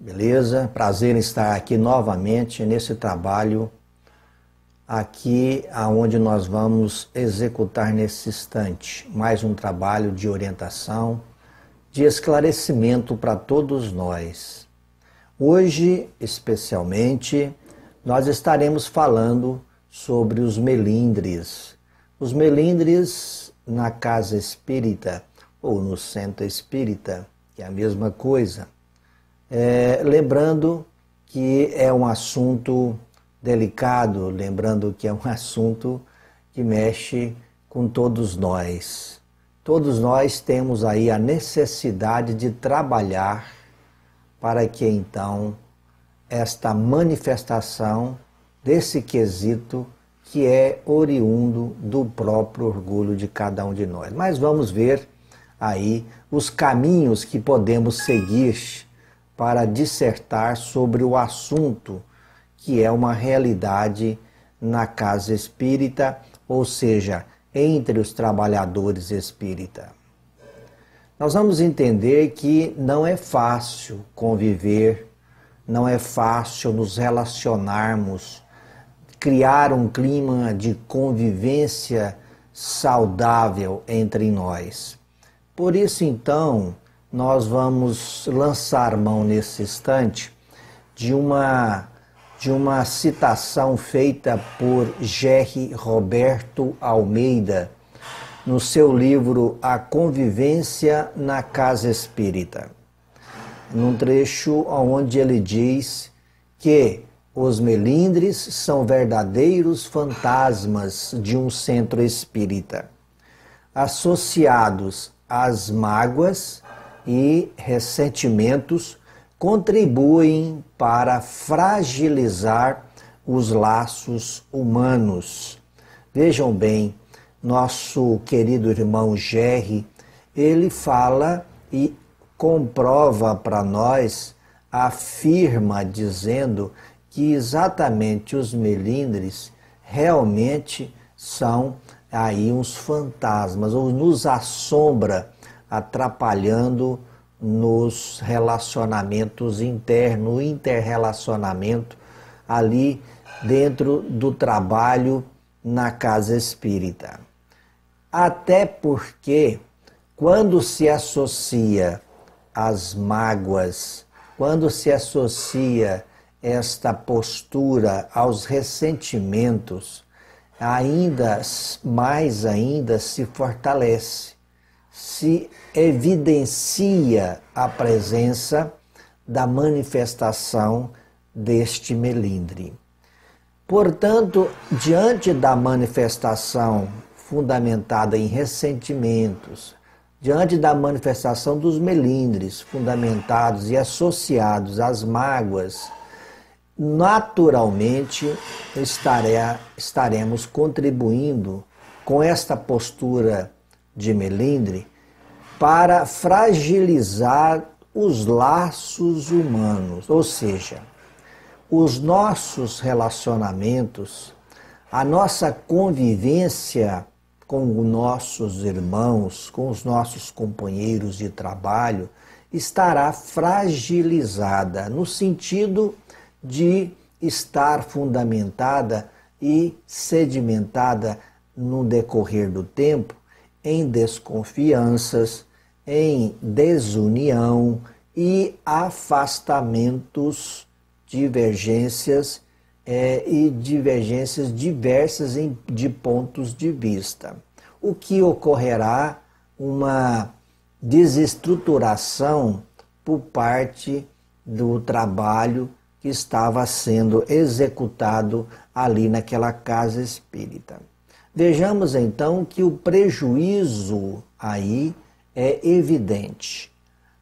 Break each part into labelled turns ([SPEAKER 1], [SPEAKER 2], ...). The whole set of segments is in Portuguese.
[SPEAKER 1] Beleza? Prazer em estar aqui novamente nesse trabalho, aqui aonde nós vamos executar nesse instante mais um trabalho de orientação, de esclarecimento para todos nós. Hoje, especialmente, nós estaremos falando sobre os melindres. Os melindres na casa espírita ou no centro espírita, que é a mesma coisa. Lembrando que é um assunto delicado, lembrando que é um assunto que mexe com todos nós. Todos nós temos aí a necessidade de trabalhar para que então esta manifestação desse quesito que é oriundo do próprio orgulho de cada um de nós. Mas vamos ver aí os caminhos que podemos seguir para dissertar sobre o assunto que é uma realidade na casa espírita, ou seja, entre os trabalhadores espírita. Nós vamos entender que não é fácil conviver, não é fácil nos relacionarmos, criar um clima de convivência saudável entre nós. Por isso, então, nós vamos lançar mão nesse instante de uma citação feita por G. Roberto Almeida, no seu livro A Convivência na Casa Espírita, num trecho onde ele diz que os melindres são verdadeiros fantasmas de um centro espírita, associados às mágoas e ressentimentos, contribuem para fragilizar os laços humanos. Vejam bem, nosso querido irmão Gerry, ele fala e comprova para nós, afirma dizendo que exatamente os melindres realmente são aí uns fantasmas, ou nos assombra, atrapalhando nos relacionamentos internos, o interrelacionamento ali dentro do trabalho na casa espírita. Até porque quando se associa as mágoas, quando se associa esta postura aos ressentimentos, ainda mais ainda se fortalece, se evidencia a presença da manifestação deste melindre. Portanto, diante da manifestação fundamentada em ressentimentos, diante da manifestação dos melindres fundamentados e associados às mágoas, naturalmente estaremos contribuindo com esta postura de melindre para fragilizar os laços humanos, ou seja, os nossos relacionamentos, a nossa convivência com os nossos irmãos, com os nossos companheiros de trabalho, estará fragilizada no sentido de estar fundamentada e sedimentada no decorrer do tempo em desconfianças, em desunião e afastamentos, divergências e divergências diversas de pontos de vista. O que ocorrerá uma desestruturação por parte do trabalho que estava sendo executado ali naquela casa espírita. Vejamos então que o prejuízo aí é evidente.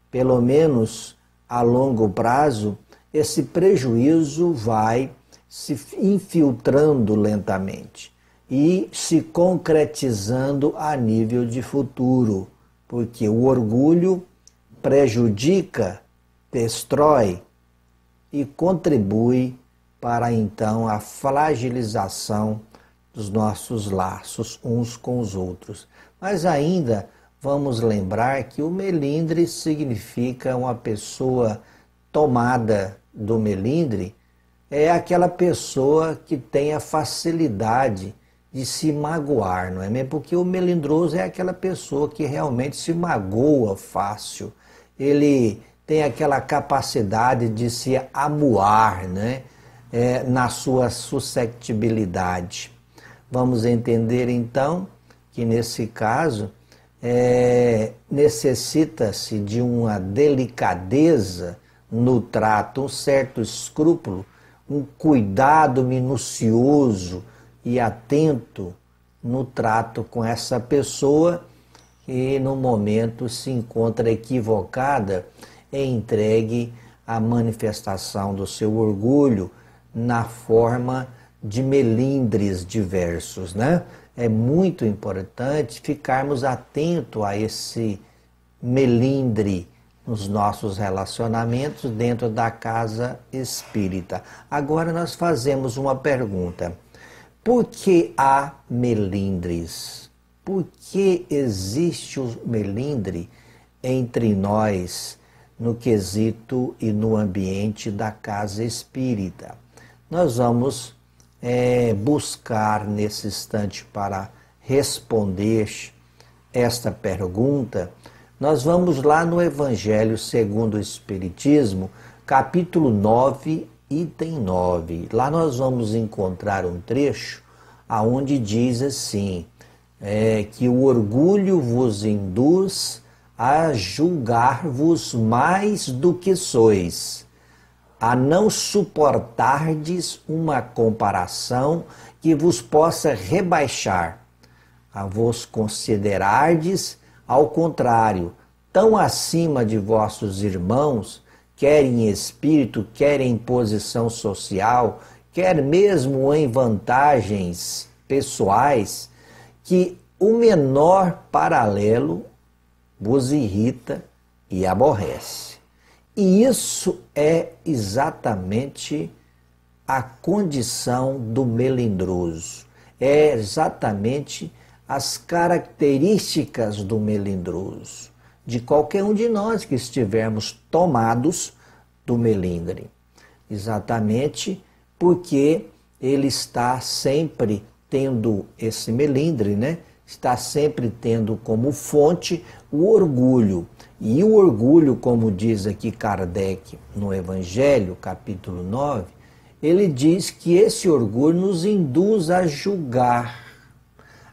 [SPEAKER 1] Pelo menos a longo prazo, esse prejuízo vai se infiltrando lentamente e se concretizando a nível de futuro, porque o orgulho prejudica, destrói e contribui para então a fragilização dos nossos laços uns com os outros. Mas ainda vamos lembrar que o melindre significa uma pessoa tomada do melindre é aquela pessoa que tem a facilidade de se magoar, não é mesmo? Porque o melindroso é aquela pessoa que realmente se magoa fácil. Ele tem aquela capacidade de se amuar, né? Na sua suscetibilidade. Vamos entender então que nesse caso necessita-se de uma delicadeza no trato, um certo escrúpulo, um cuidado minucioso e atento no trato com essa pessoa que no momento se encontra equivocada e entregue à manifestação do seu orgulho na forma de melindres diversos, né? É muito importante ficarmos atentos a esse melindre nos nossos relacionamentos dentro da casa espírita. Agora nós fazemos uma pergunta. Por que há melindres? Por que existe o melindre entre nós no quesito e no ambiente da casa espírita? Nós vamos buscar nesse instante para responder esta pergunta. Nós vamos lá no Evangelho segundo o Espiritismo, capítulo 9, item 9. Lá nós vamos encontrar um trecho aonde diz assim, que o orgulho vos induz a julgar-vos mais do que sois, a não suportardes uma comparação que vos possa rebaixar, a vos considerardes, ao contrário, tão acima de vossos irmãos, quer em espírito, quer em posição social, quer mesmo em vantagens pessoais, que o menor paralelo vos irrita e aborrece. E isso é exatamente a condição do melindroso. É exatamente as características do melindroso, de qualquer um de nós que estivermos tomados do melindre. Exatamente porque ele está sempre tendo esse melindre, né? Está sempre tendo como fonte o orgulho. E o orgulho, como diz aqui Kardec no Evangelho, capítulo 9, ele diz que esse orgulho nos induz a julgar,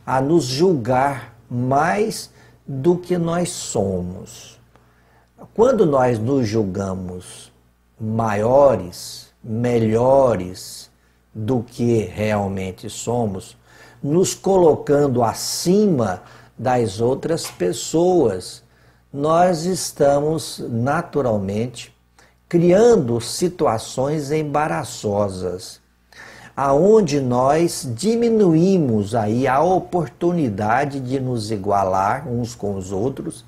[SPEAKER 1] a nos julgar mais do que nós somos. Quando nós nos julgamos maiores, melhores do que realmente somos, nos colocando acima das outras pessoas, nós estamos naturalmente criando situações embaraçosas, aonde nós diminuímos aí a oportunidade de nos igualar uns com os outros.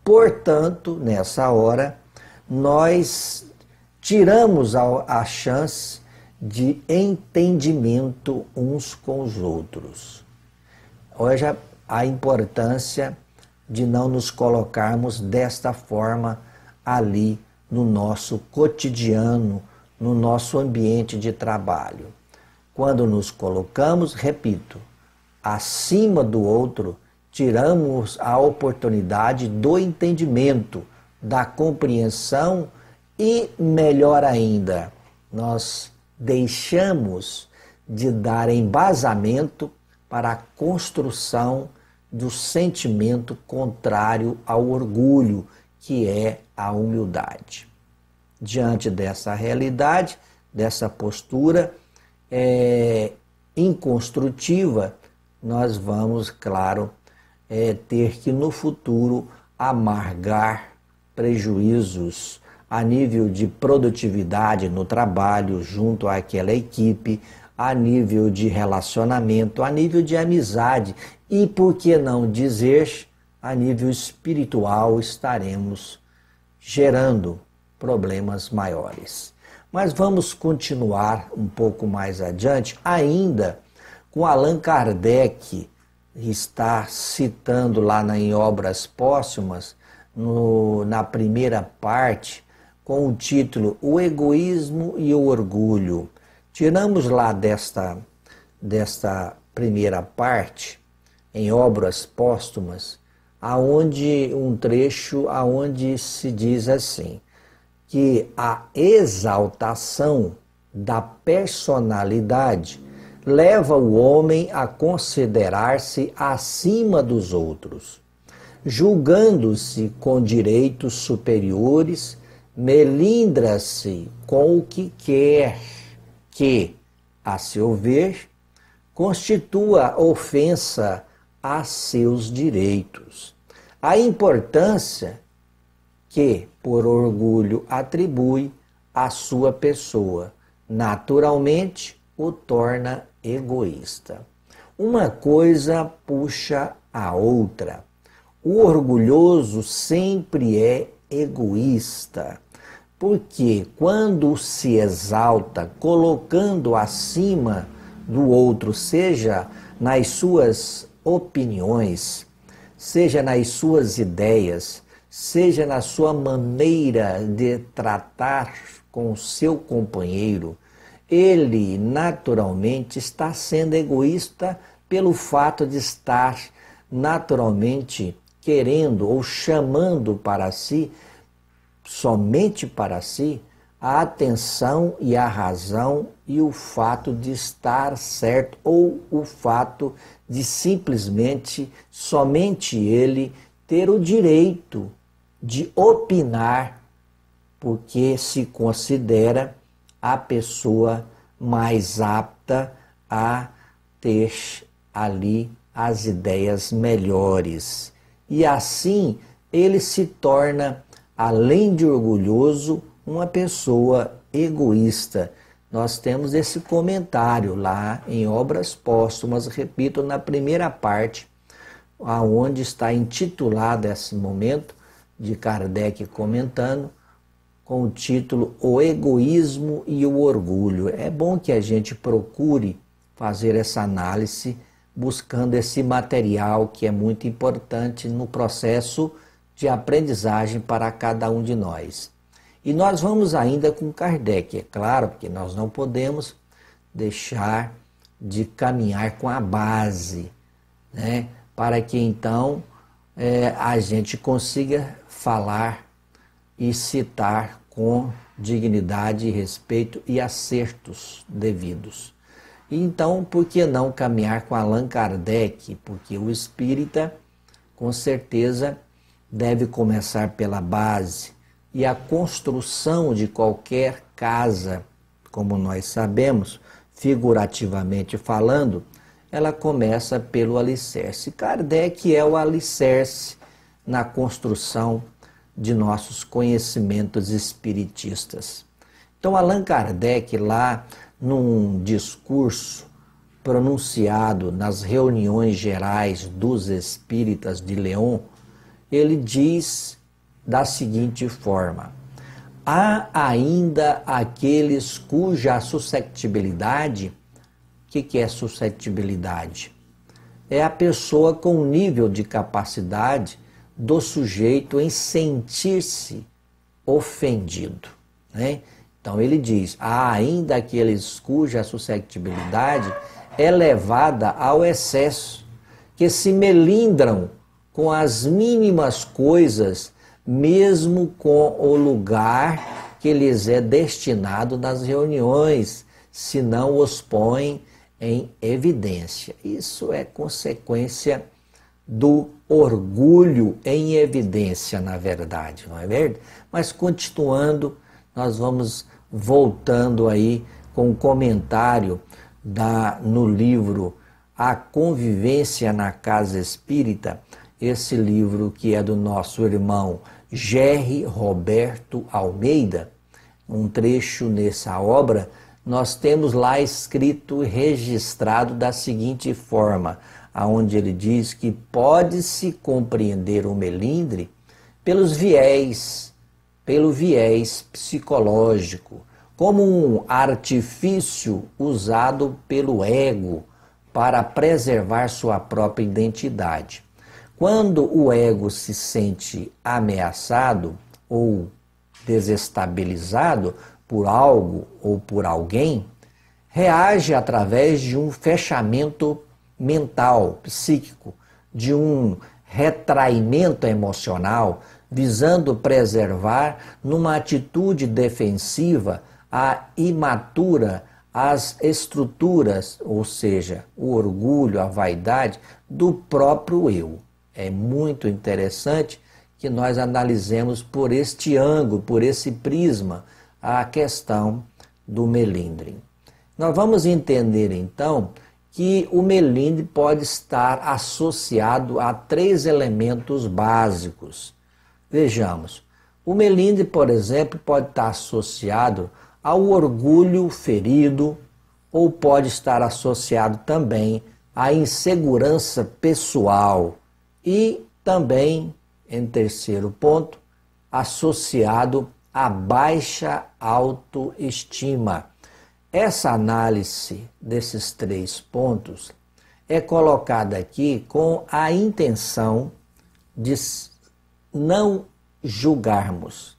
[SPEAKER 1] Portanto, nessa hora, nós tiramos a chance de entendimento uns com os outros. Olha a importância de não nos colocarmos desta forma ali no nosso cotidiano, no nosso ambiente de trabalho. Quando nos colocamos, repito, acima do outro, tiramos a oportunidade do entendimento, da compreensão e, melhor ainda, nós deixamos de dar embasamento para a construção do sentimento contrário ao orgulho, que é a humildade. Diante dessa realidade, dessa postura inconstrutiva, nós vamos, claro, ter que no futuro amargar prejuízos a nível de produtividade no trabalho junto àquela equipe, a nível de relacionamento, a nível de amizade e, por que não dizer, a nível espiritual estaremos gerando problemas maiores. Mas vamos continuar um pouco mais adiante, ainda com Allan Kardec, está citando lá em Obras Póstumas, na primeira parte, com o título O Egoísmo e o Orgulho. Tiramos lá desta primeira parte, em Obras Póstumas, aonde um trecho aonde se diz assim, que a exaltação da personalidade leva o homem a considerar-se acima dos outros, julgando-se com direitos superiores, melindra-se com o que quer que, a seu ver, constitua ofensa a seus direitos. A importância que, por orgulho, atribui à sua pessoa, naturalmente o torna egoísta. Uma coisa puxa a outra. O orgulhoso sempre é egoísta, porque quando se exalta, colocando acima do outro, seja nas suas opiniões, seja nas suas ideias, seja na sua maneira de tratar com o seu companheiro, ele naturalmente está sendo egoísta pelo fato de estar naturalmente querendo ou chamando para si, somente para si, a atenção e a razão e o fato de estar certo ou o fato de simplesmente somente ele ter o direito de opinar, porque se considera a pessoa mais apta a ter ali as ideias melhores. E assim ele se torna, além de orgulhoso, uma pessoa egoísta. Nós temos esse comentário lá em Obras Póstumas, repito, na primeira parte, aonde está intitulado esse momento de Kardec comentando, com o título O Egoísmo e o Orgulho. É bom que a gente procure fazer essa análise, buscando esse material que é muito importante no processo de aprendizagem para cada um de nós. E nós vamos ainda com Kardec, é claro, porque nós não podemos deixar de caminhar com a base, né? Para que então a gente consiga falar e citar com dignidade, respeito e acertos devidos. Então, por que não caminhar com Allan Kardec? Porque o espírita, com certeza, deve começar pela base. E a construção de qualquer casa, como nós sabemos, figurativamente falando, ela começa pelo alicerce. Kardec é o alicerce na construção de nossos conhecimentos espiritistas. Então, Allan Kardec, lá num discurso pronunciado nas reuniões gerais dos espíritas de León, ele diz da seguinte forma: há ainda aqueles cuja suscetibilidade, o que é suscetibilidade? É a pessoa com um nível de capacidade do sujeito em sentir-se ofendido, né? Então ele diz, há ainda aqueles cuja suscetibilidade é levada ao excesso, que se melindram com as mínimas coisas, mesmo com o lugar que lhes é destinado nas reuniões, se não os põem em evidência. Isso é consequência do orgulho em evidência, na verdade, não é verdade? Mas continuando, nós vamos voltando aí com um comentário no livro A Convivência na Casa Espírita, esse livro que é do nosso irmão Gerry Roberto Almeida. Um trecho nessa obra, nós temos lá escrito e registrado da seguinte forma, aonde ele diz que pode-se compreender o melindre pelo viés psicológico, como um artifício usado pelo ego para preservar sua própria identidade. Quando o ego se sente ameaçado ou desestabilizado por algo ou por alguém, reage através de um fechamento mental, psíquico, de um retraimento emocional, visando preservar numa atitude defensiva a imatura, as estruturas, ou seja, o orgulho, a vaidade do próprio eu. É muito interessante que nós analisemos por este ângulo, por esse prisma, a questão do melindre. Nós vamos entender então que o melindre pode estar associado a 3 elementos básicos. Vejamos, o melindre, por exemplo, pode estar associado ao orgulho ferido ou pode estar associado também à insegurança pessoal e também, em terceiro ponto, associado à baixa autoestima. Essa análise desses 3 pontos é colocada aqui com a intenção de não julgarmos.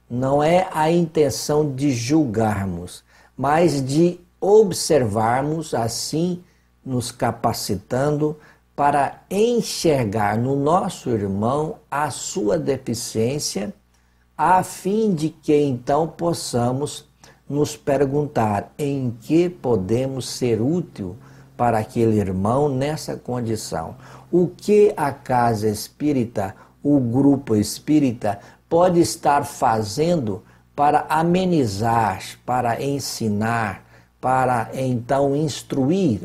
[SPEAKER 1] Não é a intenção de julgarmos, mas de observarmos, assim nos capacitando para enxergar no nosso irmão a sua deficiência, a fim de que então possamos nos perguntar em que podemos ser útil para aquele irmão nessa condição. O que a casa espírita, o grupo espírita, pode estar fazendo para amenizar, para ensinar, para então instruir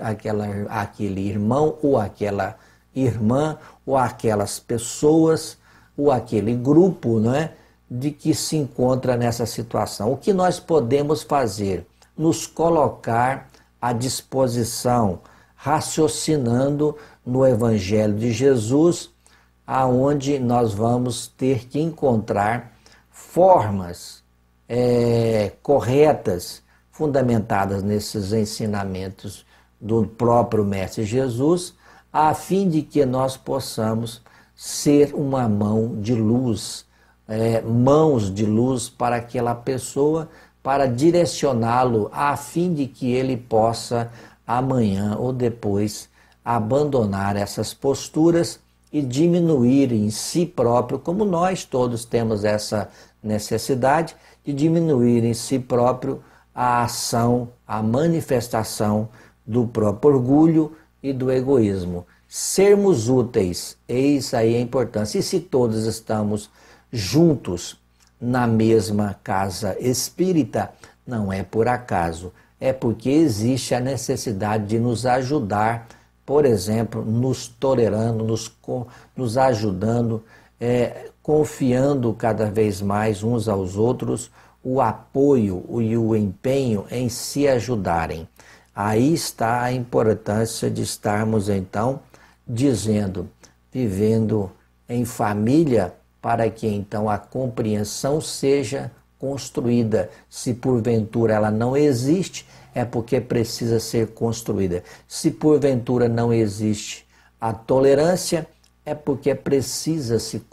[SPEAKER 1] aquele irmão ou aquela irmã ou aquelas pessoas ou aquele grupo, não é, de que se encontra nessa situação. O que nós podemos fazer? Nos colocar à disposição, raciocinando no Evangelho de Jesus, aonde nós vamos ter que encontrar formas corretas, fundamentadas nesses ensinamentos do próprio Mestre Jesus, a fim de que nós possamos ser uma mão de luz, mãos de luz para aquela pessoa, para direcioná-lo a fim de que ele possa amanhã ou depois abandonar essas posturas e diminuir em si próprio, como nós todos temos essa necessidade de diminuir em si próprio a ação, a manifestação do próprio orgulho e do egoísmo. Sermos úteis, eis aí a importância. E se todos estamos juntos na mesma casa espírita, não é por acaso, é porque existe a necessidade de nos ajudar, por exemplo, nos tolerando, nos ajudando, confiando cada vez mais uns aos outros, o apoio e o empenho em se ajudarem. Aí está a importância de estarmos então dizendo, vivendo em família, para que então a compreensão seja construída. Se porventura ela não existe, é porque precisa ser construída. Se porventura não existe a tolerância, é porque precisa se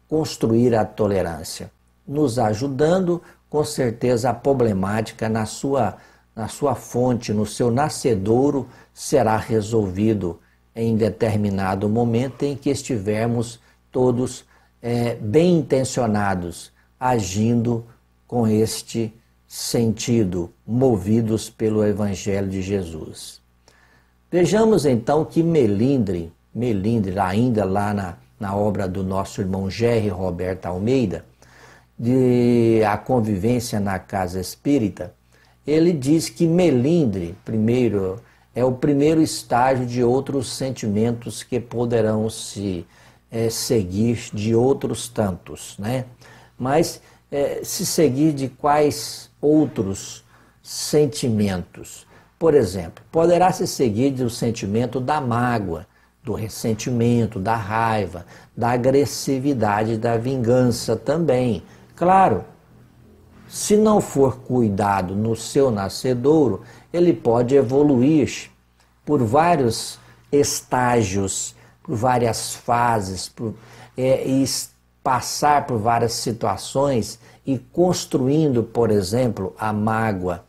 [SPEAKER 1] construir a tolerância. Nos ajudando, com certeza a problemática na sua fonte, no seu nascedouro, será resolvido em determinado momento em que estivermos todos bem intencionados, agindo com este sentido, movidos pelo Evangelho de Jesus. Vejamos então que melindre, ainda lá na obra do nosso irmão Gerry Roberto Almeida, de A Convivência na Casa Espírita, ele diz que melindre, primeiro, é o primeiro estágio de outros sentimentos que poderão se seguir de outros tantos, né? Mas se seguir de quais outros sentimentos? Por exemplo, poderá se seguir do sentimento da mágoa, do ressentimento, da raiva, da agressividade, da vingança também. Claro, se não for cuidado no seu nascedouro, ele pode evoluir por vários estágios, por várias fases, e passar por várias situações e construindo, por exemplo, a mágoa,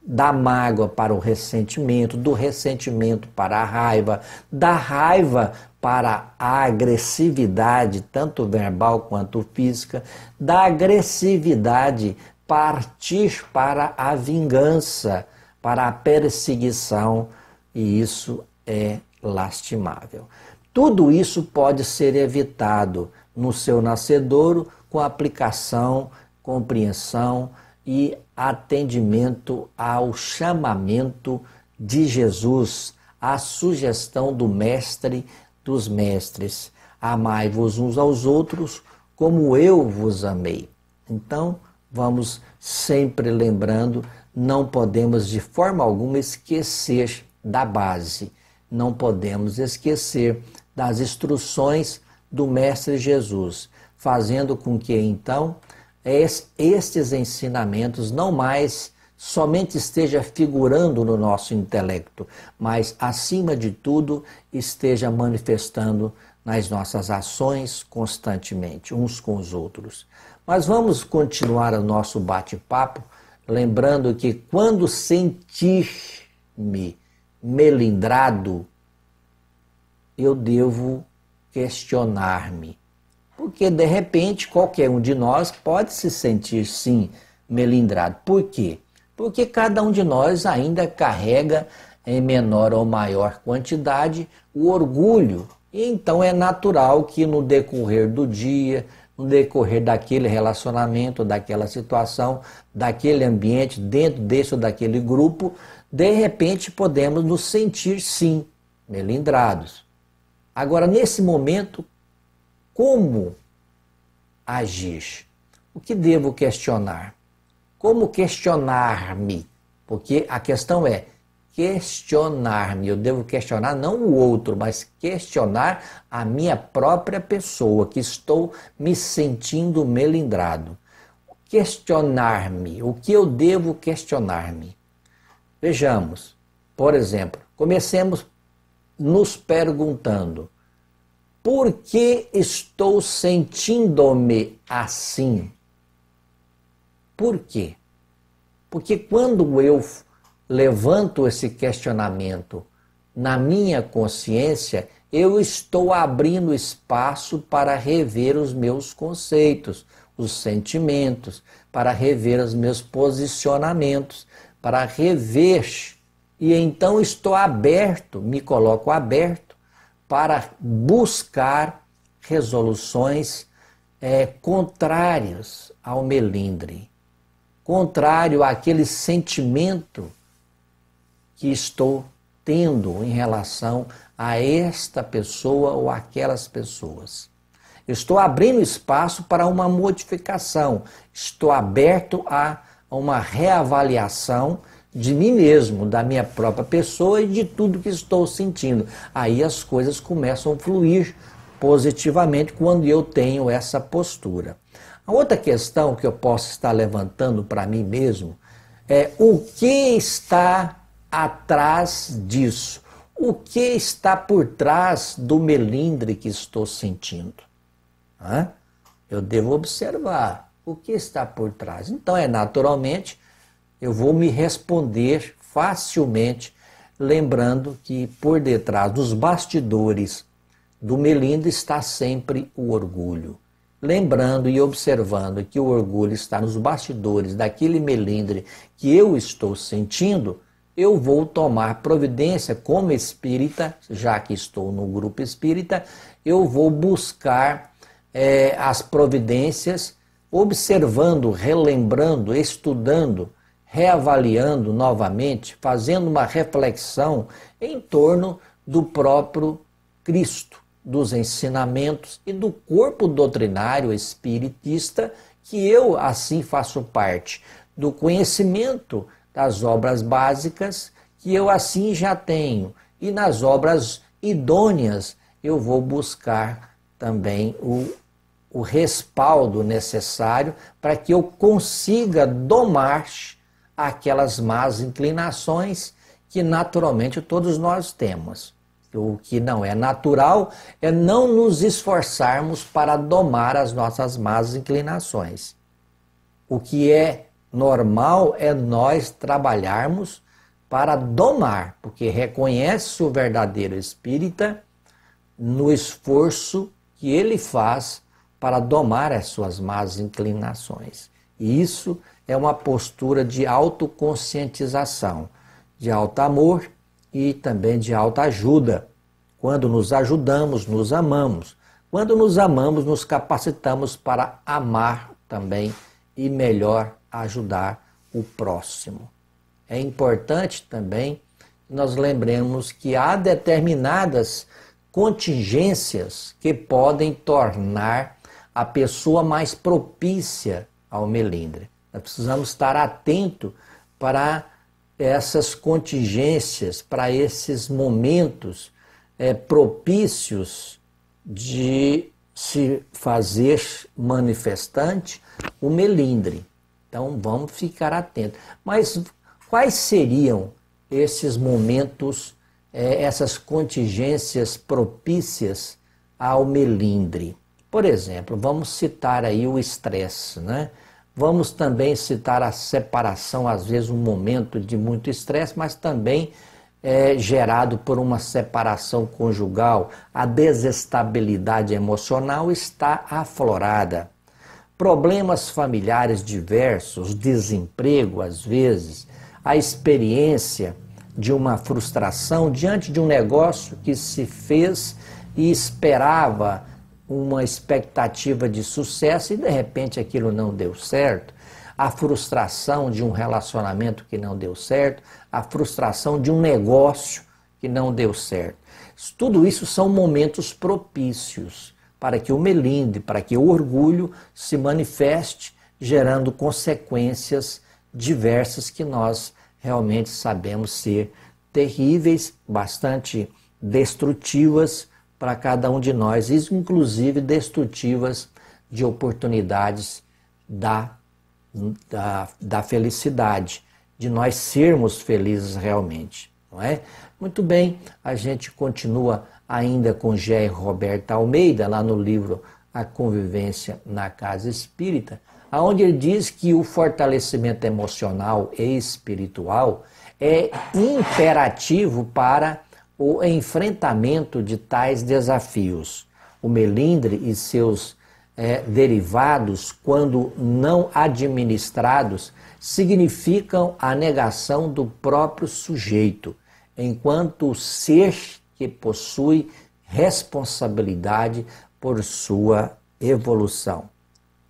[SPEAKER 1] da mágoa para o ressentimento, do ressentimento para a raiva, da raiva para a agressividade, tanto verbal quanto física, da agressividade partir para a vingança, para a perseguição, e isso é lastimável. Tudo isso pode ser evitado no seu nascedouro com aplicação, compreensão e atendimento ao chamamento de Jesus, à sugestão do Mestre dos Mestres. Amai-vos uns aos outros como eu vos amei. Então, vamos sempre lembrando, não podemos de forma alguma esquecer da base, não podemos esquecer das instruções do Mestre Jesus, fazendo com que então estes ensinamentos não mais somente esteja figurando no nosso intelecto, mas acima de tudo esteja manifestando nas nossas ações constantemente, uns com os outros. Mas vamos continuar o nosso bate-papo, lembrando que quando sentir-me melindrado, eu devo questionar-me. Porque, de repente, qualquer um de nós pode se sentir, sim, melindrado. Por quê? Porque cada um de nós ainda carrega, em menor ou maior quantidade, o orgulho. E então é natural que no decorrer do dia, no decorrer daquele relacionamento, daquela situação, daquele ambiente, dentro desse ou daquele grupo, de repente podemos nos sentir, sim, melindrados. Agora, nesse momento, como agir? O que devo questionar? Como questionar-me? Porque a questão é questionar-me. Eu devo questionar não o outro, mas questionar a minha própria pessoa, que estou me sentindo melindrado. Questionar-me. O que eu devo questionar-me? Vejamos, por exemplo, comecemos nos perguntando: por que estou sentindo-me assim? Por quê? Porque quando eu levanto esse questionamento na minha consciência, eu estou abrindo espaço para rever os meus conceitos, os sentimentos, para rever os meus posicionamentos, para rever. E então estou aberto, me coloco aberto para buscar resoluções contrárias ao melindre, contrário àquele sentimento que estou tendo em relação a esta pessoa ou aquelas pessoas. Estou abrindo espaço para uma modificação, estou aberto a uma reavaliação de mim mesmo, da minha própria pessoa e de tudo que estou sentindo. Aí as coisas começam a fluir positivamente quando eu tenho essa postura. A outra questão que eu posso estar levantando para mim mesmo é o que está atrás disso? O que está por trás do melindre que estou sentindo? Eu devo observar o que está por trás. Então, naturalmente, eu vou me responder facilmente, lembrando que por detrás dos bastidores do melindre está sempre o orgulho. Lembrando e observando que o orgulho está nos bastidores daquele melindre que eu estou sentindo, eu vou tomar providência como espírita, já que estou no grupo espírita, eu vou buscar as providências, observando, relembrando, estudando, reavaliando novamente, fazendo uma reflexão em torno do próprio Cristo, dos ensinamentos e do corpo doutrinário espiritista, que eu assim faço parte, do conhecimento das obras básicas, que eu assim já tenho, e nas obras idôneas eu vou buscar também o respaldo necessário para que eu consiga domar aquelas más inclinações que naturalmente todos nós temos. O que não é natural é não nos esforçarmos para domar as nossas más inclinações. O que é normal é nós trabalharmos para domar, porque reconhece o verdadeiro espírita no esforço que ele faz para domar as suas más inclinações. E isso é uma postura de autoconscientização, de alto amor e também de alta ajuda. Quando nos ajudamos, nos amamos. Quando nos amamos, nos capacitamos para amar também e melhor ajudar o próximo. É importante também que nós lembremos que há determinadas contingências que podem tornar a pessoa mais propícia ao melindre. Nós precisamos estar atentos para essas contingências, para esses momentos propícios de se fazer manifestante o melindre. Então vamos ficar atentos. Mas quais seriam esses momentos, essas contingências propícias ao melindre? Por exemplo, vamos citar aí o estresse, né? Vamos também citar a separação, às vezes um momento de muito estresse, mas também gerado por uma separação conjugal. A desestabilidade emocional está aflorada. Problemas familiares diversos, desemprego às vezes, a experiência de uma frustração diante de um negócio que se fez e esperava uma expectativa de sucesso e de repente aquilo não deu certo, a frustração de um relacionamento que não deu certo, a frustração de um negócio que não deu certo. Tudo isso são momentos propícios para que o melindre, para que o orgulho se manifeste, gerando consequências diversas que nós realmente sabemos ser terríveis, bastante destrutivas para cada um de nós, inclusive destrutivas de oportunidades da felicidade, de nós sermos felizes realmente, não é? Muito bem, a gente continua ainda com Jair Roberto Almeida, lá no livro A Convivência na Casa Espírita, onde ele diz que o fortalecimento emocional e espiritual é imperativo para o enfrentamento de tais desafios. O melindre e seus derivados, quando não administrados, significam a negação do próprio sujeito, enquanto ser que possui responsabilidade por sua evolução.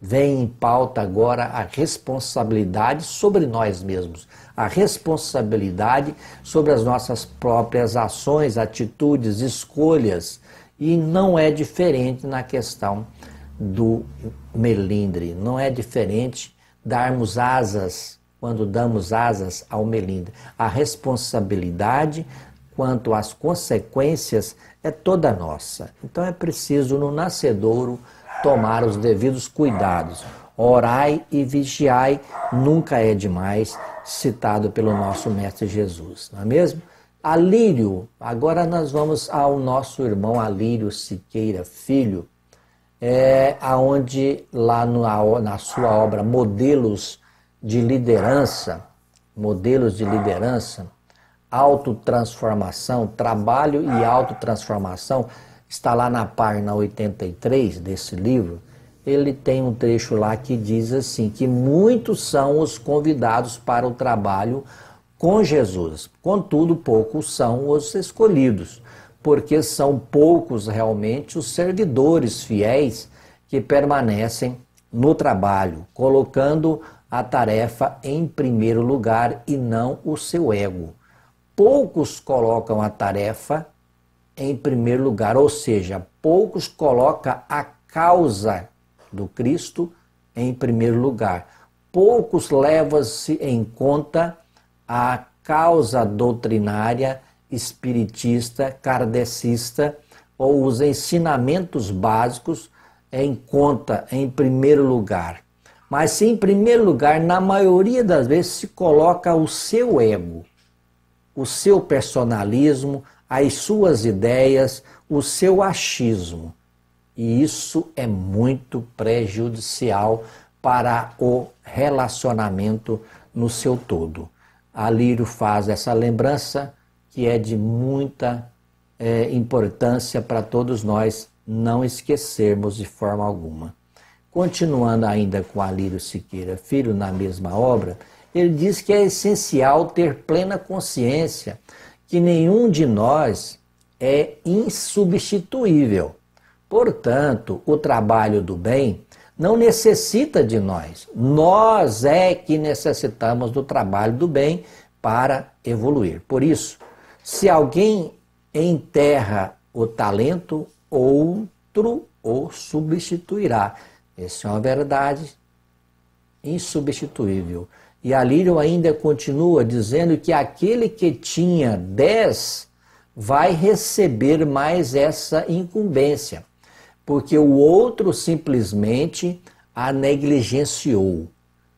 [SPEAKER 1] Vem em pauta agora a responsabilidade sobre nós mesmos, a responsabilidade sobre as nossas próprias ações, atitudes, escolhas. E não é diferente na questão do melindre, não é diferente darmos asas, quando damos asas ao melindre. A responsabilidade quanto às consequências é toda nossa. Então é preciso no nascedouro tomar os devidos cuidados. Orai e vigiai, nunca é demais, citado pelo nosso Mestre Jesus, não é mesmo? Alírio, agora nós vamos ao nosso irmão Alírio Siqueira Filho, aonde lá na sua obra Modelos de Liderança, autotransformação, trabalho e autotransformação, está lá na página 83 desse livro. Ele tem um trecho lá que diz assim, que muitos são os convidados para o trabalho com Jesus, contudo poucos são os escolhidos, porque são poucos realmente os servidores fiéis que permanecem no trabalho, colocando a tarefa em primeiro lugar e não o seu ego. Poucos colocam a tarefa em primeiro lugar, ou seja, poucos colocam a causa do Cristo em primeiro lugar. Poucos levam-se em conta a causa doutrinária, espiritista, kardecista, ou os ensinamentos básicos em conta em primeiro lugar. Mas se em primeiro lugar, na maioria das vezes, se coloca o seu ego, o seu personalismo, as suas ideias, o seu achismo. E isso é muito prejudicial para o relacionamento no seu todo. Alírio faz essa lembrança que é de muita importância para todos nós não esquecermos de forma alguma. Continuando ainda com Alírio Siqueira Filho, na mesma obra, ele diz que é essencial ter plena consciência que nenhum de nós é insubstituível. Portanto, o trabalho do bem não necessita de nós. Nós é que necessitamos do trabalho do bem para evoluir. Por isso, se alguém enterra o talento, outro o substituirá. Essa é uma verdade insubstituível. E Alírio ainda continua dizendo que aquele que tinha 10 vai receber mais essa incumbência, porque o outro simplesmente a negligenciou.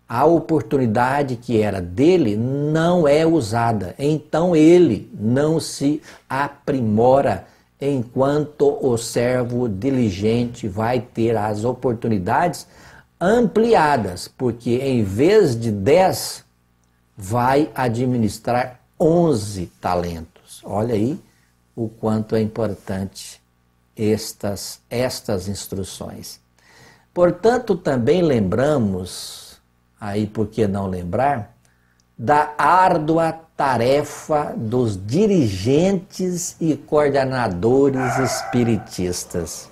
[SPEAKER 1] A oportunidade que era dele não é usada, então ele não se aprimora, enquanto o servo diligente vai ter as oportunidades ampliadas, porque em vez de 10, vai administrar 11 talentos. Olha aí o quanto é importante estas instruções. Portanto, também lembramos, aí por que não lembrar, da árdua tarefa dos dirigentes e coordenadores espiritistas.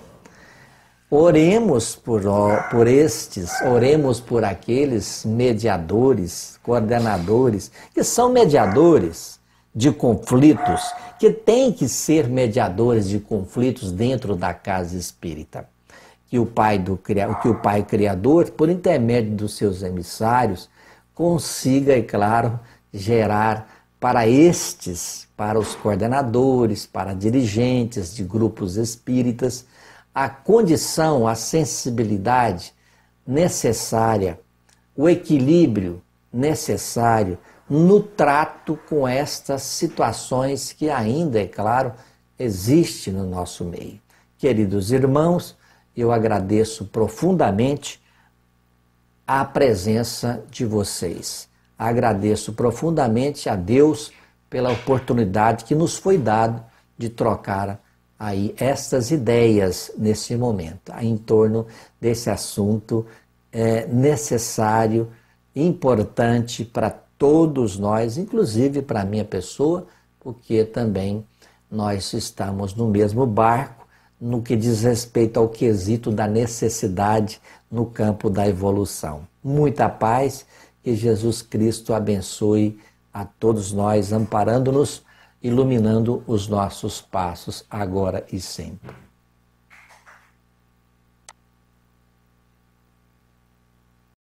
[SPEAKER 1] Oremos por estes, oremos por aqueles mediadores, coordenadores, que são mediadores de conflitos, que têm que ser mediadores de conflitos dentro da casa espírita. Que o Pai Criador, por intermédio dos seus emissários, consiga, é claro, gerar para estes, para os coordenadores, para dirigentes de grupos espíritas, a condição, a sensibilidade necessária, o equilíbrio necessário no trato com estas situações que ainda, é claro, existem no nosso meio. Queridos irmãos, eu agradeço profundamente a presença de vocês. Agradeço profundamente a Deus pela oportunidade que nos foi dada de trocar aí estas ideias nesse momento, em torno desse assunto necessário, importante para todos nós, inclusive para a minha pessoa, porque também nós estamos no mesmo barco no que diz respeito ao quesito da necessidade no campo da evolução. Muita paz, que Jesus Cristo abençoe a todos nós, amparando-nos, iluminando os nossos passos agora e sempre.